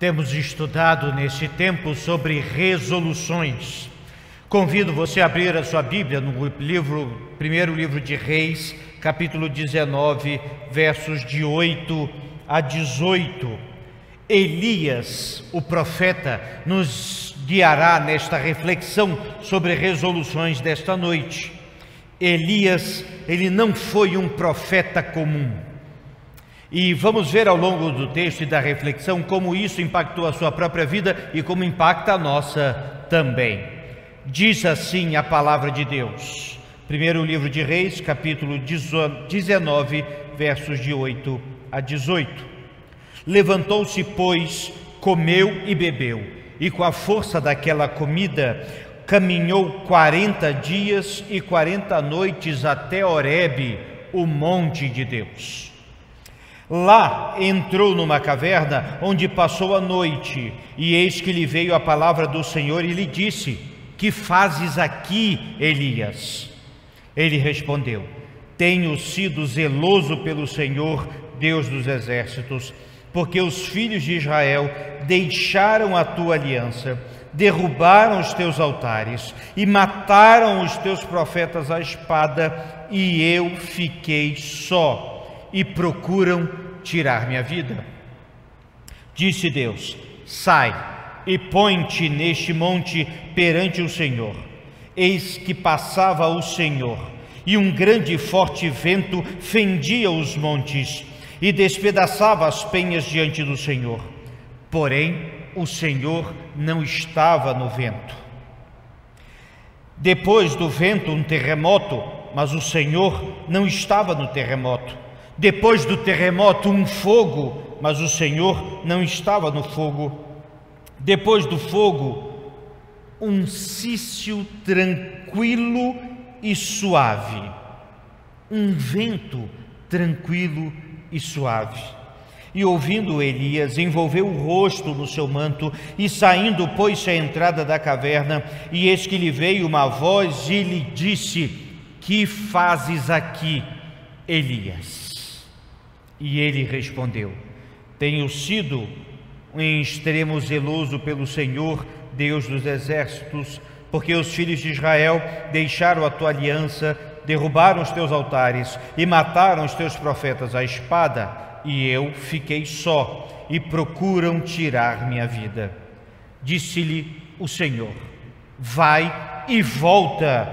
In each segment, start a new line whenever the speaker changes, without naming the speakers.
Temos estudado nesse tempo sobre resoluções. Convido você a abrir a sua Bíblia no primeiro livro de Reis, capítulo 19, versos de 8 a 18. Elias, o profeta, nos guiará nesta reflexão sobre resoluções desta noite. Elias, ele não foi um profeta comum. E vamos ver ao longo do texto e da reflexão como isso impactou a sua própria vida e como impacta a nossa também. Diz assim a palavra de Deus. Primeiro livro de Reis, capítulo 19, versos de 8 a 18. Levantou-se, pois, comeu e bebeu, e com a força daquela comida caminhou 40 dias e 40 noites até Horebe, o monte de Deus. Lá entrou numa caverna onde passou a noite, e eis que lhe veio a palavra do Senhor e lhe disse: que fazes aqui, Elias? Ele respondeu: tenho sido zeloso pelo Senhor, Deus dos exércitos, porque os filhos de Israel deixaram a tua aliança, derrubaram os teus altares e mataram os teus profetas à espada, e eu fiquei só, e procuram tirar minha vida. Disse Deus: sai e põe-te neste monte perante o Senhor. Eis que passava o Senhor, e um grande e forte vento fendia os montes e despedaçava as penhas diante do Senhor. Porém, o Senhor não estava no vento. Depois do vento, um terremoto, mas o Senhor não estava no terremoto. Depois do terremoto, um fogo, mas o Senhor não estava no fogo. Depois do fogo, um cício tranquilo e suave. Um vento tranquilo e suave. E ouvindo Elias, envolveu o rosto no seu manto, e saindo pôs-se à entrada da caverna, e eis que lhe veio uma voz e lhe disse: que fazes aqui, Elias? E ele respondeu: tenho sido em extremo zeloso pelo Senhor, Deus dos exércitos, porque os filhos de Israel deixaram a tua aliança, derrubaram os teus altares e mataram os teus profetas à espada, e eu fiquei só, e procuram tirar minha vida. Disse-lhe o Senhor: vai e volta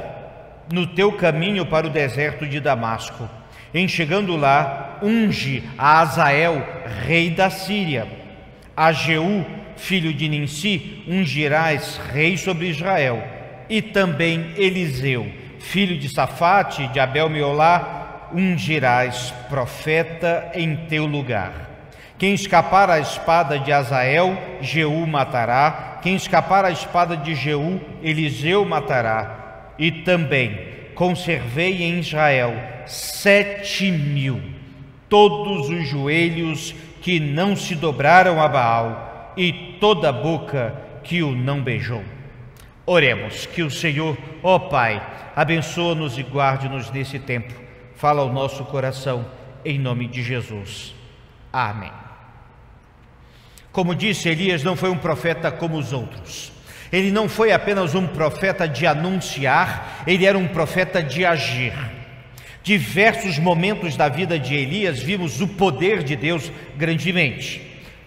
no teu caminho para o deserto de Damasco. Em chegando lá, unge a Azael, rei da Síria. A Jeú, filho de Ninsi, ungirás rei sobre Israel. E também Eliseu, filho de Safate, de Abel-Meolá, ungirás profeta em teu lugar. Quem escapar à espada de Azael, Jeú matará. Quem escapar à espada de Jeú, Eliseu matará. E também conservei em Israel 7.000, todos os joelhos que não se dobraram a Baal, e toda a boca que o não beijou. Oremos. Que o Senhor, ó Pai, abençoa-nos e guarde-nos nesse tempo. Fala ao nosso coração, em nome de Jesus. Amém. Como disse, Elias não foi um profeta como os outros. Ele não foi apenas um profeta de anunciar, ele era um profeta de agir. Diversos momentos da vida de Elias vimos o poder de Deus grandemente.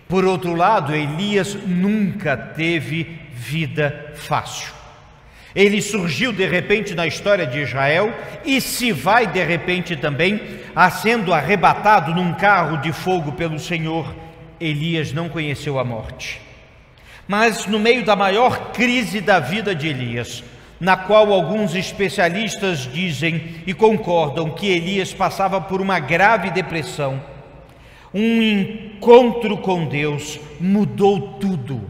Por outro lado, Elias nunca teve vida fácil. Ele surgiu de repente na história de Israel e se vai de repente também, sendo arrebatado num carro de fogo pelo Senhor. Elias não conheceu a morte. Mas no meio da maior crise da vida de Elias, na qual alguns especialistas dizem e concordam que Elias passava por uma grave depressão, um encontro com Deus mudou tudo,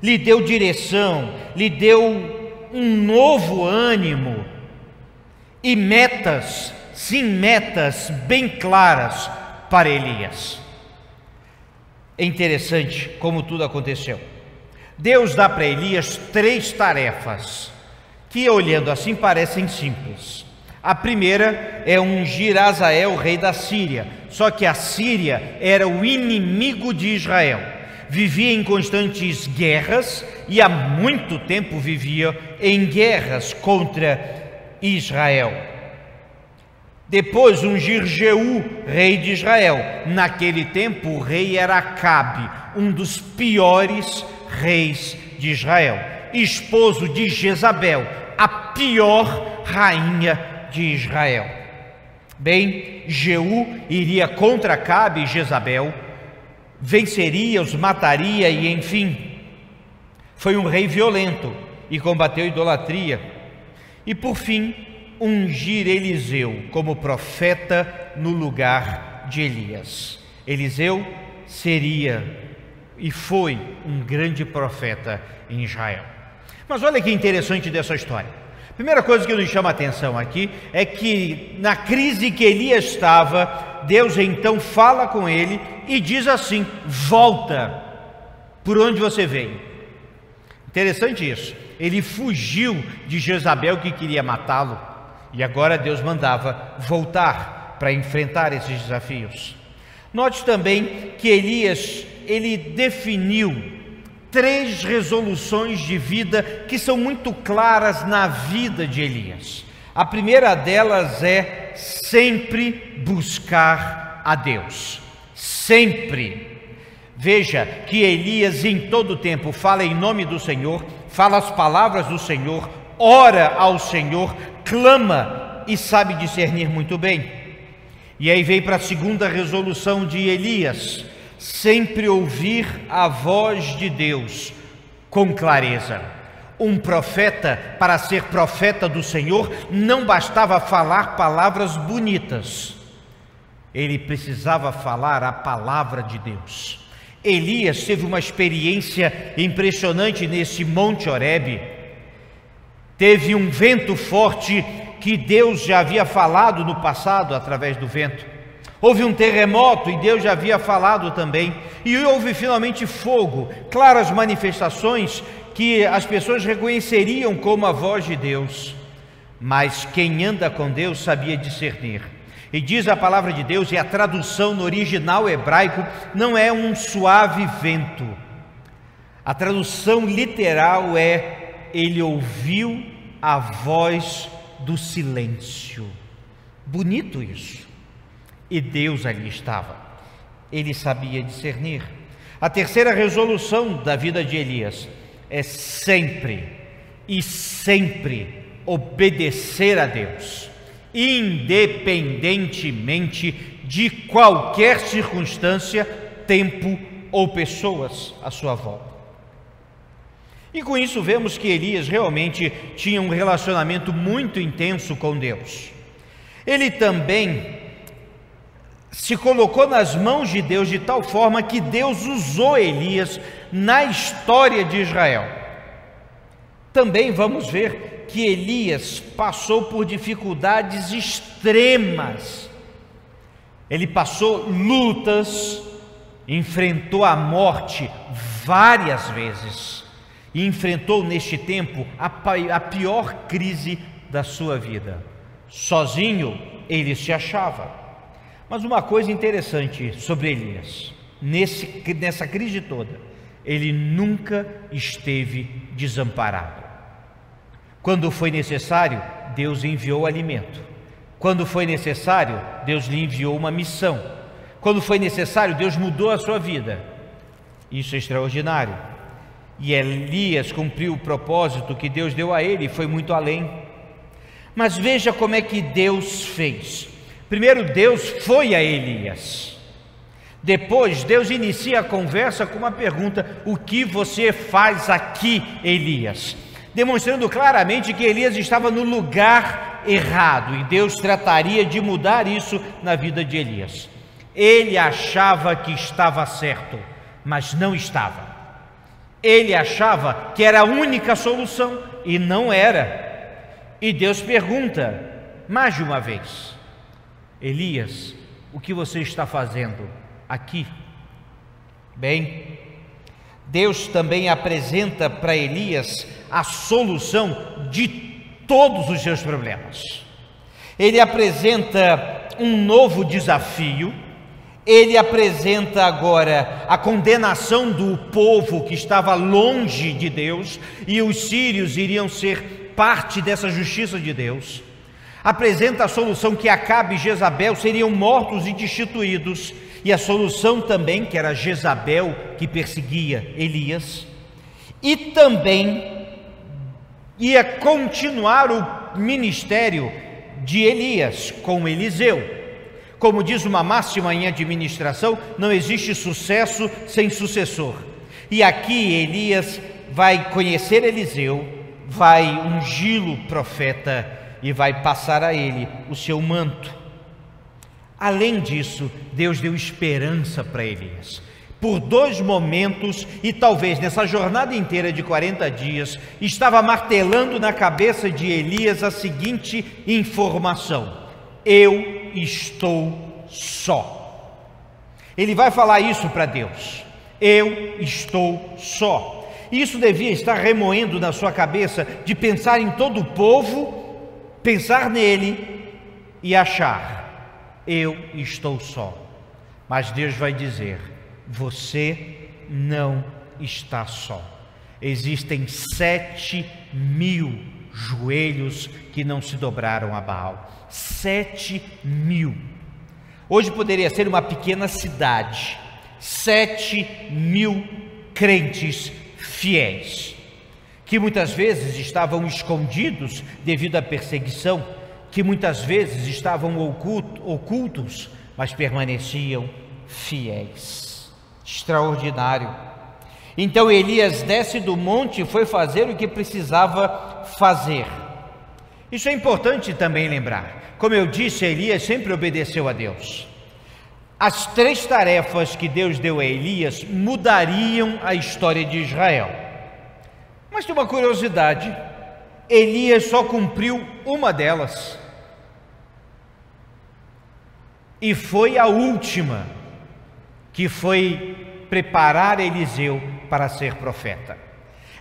lhe deu direção, lhe deu um novo ânimo e metas, sim, metas bem claras para Elias. É interessante como tudo aconteceu. Deus dá para Elias 3 tarefas que, olhando assim, parecem simples. A primeira é ungir Azael, rei da Síria. Só que a Síria era o inimigo de Israel. vivia em constantes guerras e há muito tempo vivia em guerras contra Israel. Depois ungir Jeú, rei de Israel. Naquele tempo o rei era Acabe, um dos piores reis de Israel, esposo de Jezabel, a pior rainha de Israel. Bem, Jeú iria contra Acabe e Jezabel, venceria, os mataria e, enfim, foi um rei violento e combateu a idolatria. E por fim, ungir Eliseu como profeta no lugar de Elias. Eliseu seria e foi um grande profeta em Israel. Mas olha que interessante dessa história. Primeira coisa que nos chama a atenção aqui é que na crise que Elias estava, Deus então fala com ele e diz assim: volta por onde você veio. Interessante isso. Ele fugiu de Jezabel, que queria matá-lo, e agora Deus mandava voltar para enfrentar esses desafios. Note também que Elias, ele definiu 3 resoluções de vida que são muito claras na vida de Elias. A primeira delas é sempre buscar a Deus. Sempre. Veja que Elias em todo tempo fala em nome do Senhor, fala as palavras do Senhor, ora ao Senhor, clama e sabe discernir muito bem. E aí vem para a segunda resolução de Elias: sempre ouvir a voz de Deus com clareza. Um profeta, para ser profeta do Senhor, não bastava falar palavras bonitas, ele precisava falar a palavra de Deus. Elias teve uma experiência impressionante nesse Monte Horebe. Teve um vento forte que Deus já havia falado no passado através do vento. Houve um terremoto e Deus já havia falado também. E houve finalmente fogo, claras manifestações que as pessoas reconheceriam como a voz de Deus. Mas quem anda com Deus sabia discernir. E diz a palavra de Deus, e a tradução no original hebraico não é um suave vento. A tradução literal é: ele ouviu a voz do silêncio. Bonito isso. E Deus ali estava. Ele sabia discernir. A terceira resolução da vida de Elias é sempre e sempre obedecer a Deus, independentemente de qualquer circunstância, tempo ou pessoas à sua volta. E com isso vemos que Elias realmente tinha um relacionamento muito intenso com Deus. Ele também se colocou nas mãos de Deus de tal forma que Deus usou Elias na história de Israel. Também vamos ver que Elias passou por dificuldades extremas. Ele passou lutas, enfrentou a morte várias vezes e enfrentou neste tempo a pior crise da sua vida. Sozinho ele se achava. Mas uma coisa interessante sobre Elias, nessa crise toda, ele nunca esteve desamparado. Quando foi necessário, Deus enviou alimento. Quando foi necessário, Deus lhe enviou uma missão. Quando foi necessário, Deus mudou a sua vida. Isso é extraordinário. E Elias cumpriu o propósito que Deus deu a ele e foi muito além. Mas veja como é que Deus fez. Primeiro, Deus foi a Elias. Depois, Deus inicia a conversa com uma pergunta: o que você faz aqui, Elias? Demonstrando claramente que Elias estava no lugar errado e Deus trataria de mudar isso na vida de Elias. Ele achava que estava certo, mas não estava. Ele achava que era a única solução e não era. E Deus pergunta mais de uma vez: Elias, o que você está fazendo aqui? Bem, Deus também apresenta para Elias a solução de todos os seus problemas. Ele apresenta um novo desafio Ele apresenta agora a condenação do povo que estava longe de Deus, e os sírios iriam ser parte dessa justiça de Deus. Apresenta a solução que Acabe e Jezabel seriam mortos e destituídos, e a solução também que era Jezabel que perseguia Elias, e também ia continuar o ministério de Elias com Eliseu. Como diz uma máxima em administração, não existe sucesso sem sucessor. E aqui Elias vai conhecer Eliseu, vai ungí-lo profeta e vai passar a ele o seu manto. Além disso, Deus deu esperança para Elias. Por 2 momentos, e talvez nessa jornada inteira de 40 dias, estava martelando na cabeça de Elias a seguinte informação: eu estou só. Ele vai falar isso para Deus: eu estou só. Isso devia estar remoendo na sua cabeça, de pensar em todo o povo, pensar nele e achar: eu estou só. Mas Deus vai dizer: você não está só. Existem 7.000 joelhos que não se dobraram a Baal. 7.000. Hoje poderia ser uma pequena cidade. 7.000 crentes fiéis, que muitas vezes estavam escondidos devido à perseguição, que muitas vezes estavam ocultos, mas permaneciam fiéis. Extraordinário. Então Elias desce do monte e foi fazer o que precisava fazer. Isso é importante também lembrar. Como eu disse, Elias sempre obedeceu a Deus. As 3 tarefas que Deus deu a Elias mudariam a história de Israel. Mas tem uma curiosidade: Elias só cumpriu uma delas, e foi a última, que foi preparar Eliseu para ser profeta.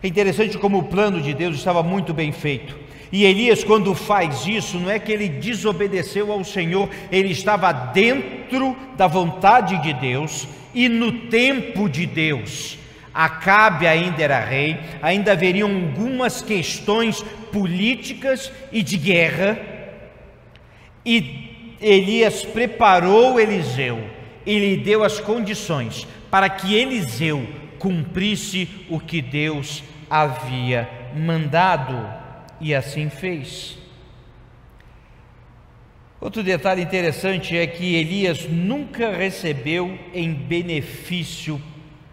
É interessante como o plano de Deus estava muito bem feito. E Elias, quando faz isso, não é que ele desobedeceu ao Senhor, ele estava dentro da vontade de Deus e no tempo de Deus. Acabe ainda era rei, ainda haveriam algumas questões políticas e de guerra, e Elias preparou Eliseu e lhe deu as condições para que Eliseu cumprisse o que Deus havia mandado. E assim fez. Outro detalhe interessante é que Elias nunca recebeu em benefício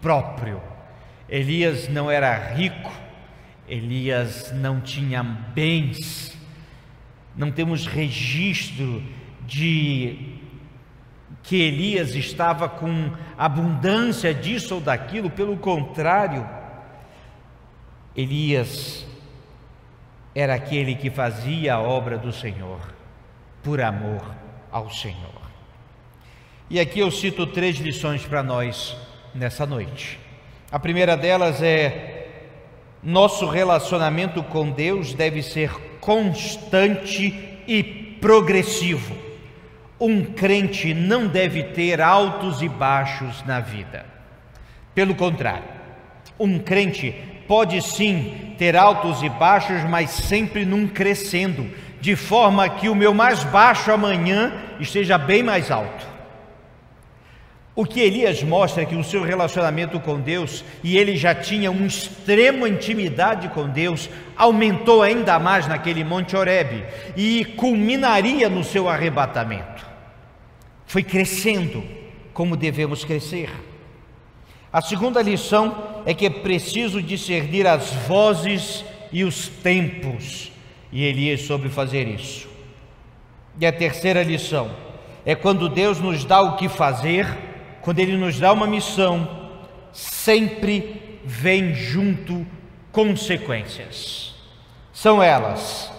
próprio. Elias não era rico, Elias não tinha bens, não temos registro de que Elias estava com abundância disso ou daquilo. Pelo contrário, Elias era aquele que fazia a obra do Senhor por amor ao Senhor. E aqui eu cito 3 lições para nós nessa noite. A primeira delas é: nosso relacionamento com Deus deve ser constante e progressivo. Um crente não deve ter altos e baixos na vida. Pelo contrário, um crente pode sim ter altos e baixos, mas sempre num crescendo, de forma que o meu mais baixo amanhã esteja bem mais alto. O que Elias mostra é que o seu relacionamento com Deus, e ele já tinha uma extrema intimidade com Deus, aumentou ainda mais naquele Monte Horebe e culminaria no seu arrebatamento. Foi crescendo como devemos crescer. A segunda lição é que é preciso discernir as vozes e os tempos, e Elias soube fazer isso. E a terceira lição é: quando Deus nos dá o que fazer, quando Ele nos dá uma missão, sempre vem junto consequências. São elas: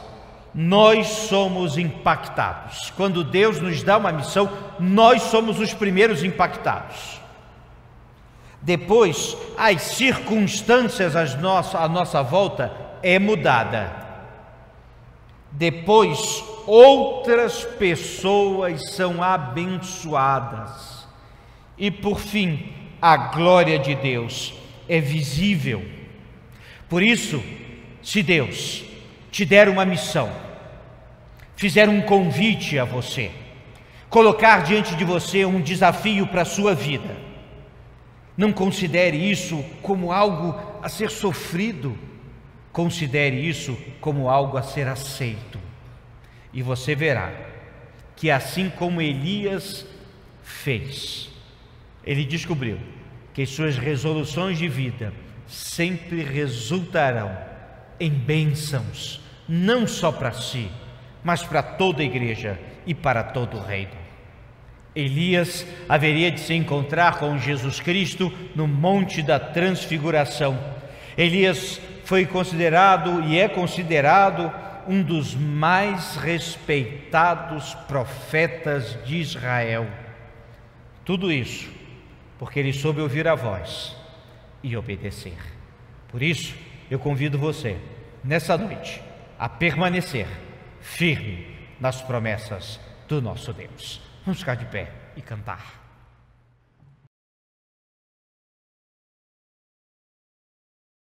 nós somos impactados. Quando Deus nos dá uma missão, nós somos os primeiros impactados. Depois, as circunstâncias à nossa volta é mudada. Depois, outras pessoas são abençoadas. E por fim, a glória de Deus é visível. Por isso, se Deus te der uma missão, fizer um convite a você, colocar diante de você um desafio para a sua vida, não considere isso como algo a ser sofrido, considere isso como algo a ser aceito. E você verá que assim como Elias fez, ele descobriu que suas resoluções de vida sempre resultarão em bênçãos, não só para si, mas para toda a igreja e para todo o reino. Elias haveria de se encontrar com Jesus Cristo no Monte da Transfiguração. Elias foi considerado e é considerado um dos mais respeitados profetas de Israel. Tudo isso porque ele soube ouvir a voz e obedecer. Por isso, eu convido você, nessa noite, a permanecer firme nas promessas do nosso Deus. Vamos ficar de pé e cantar.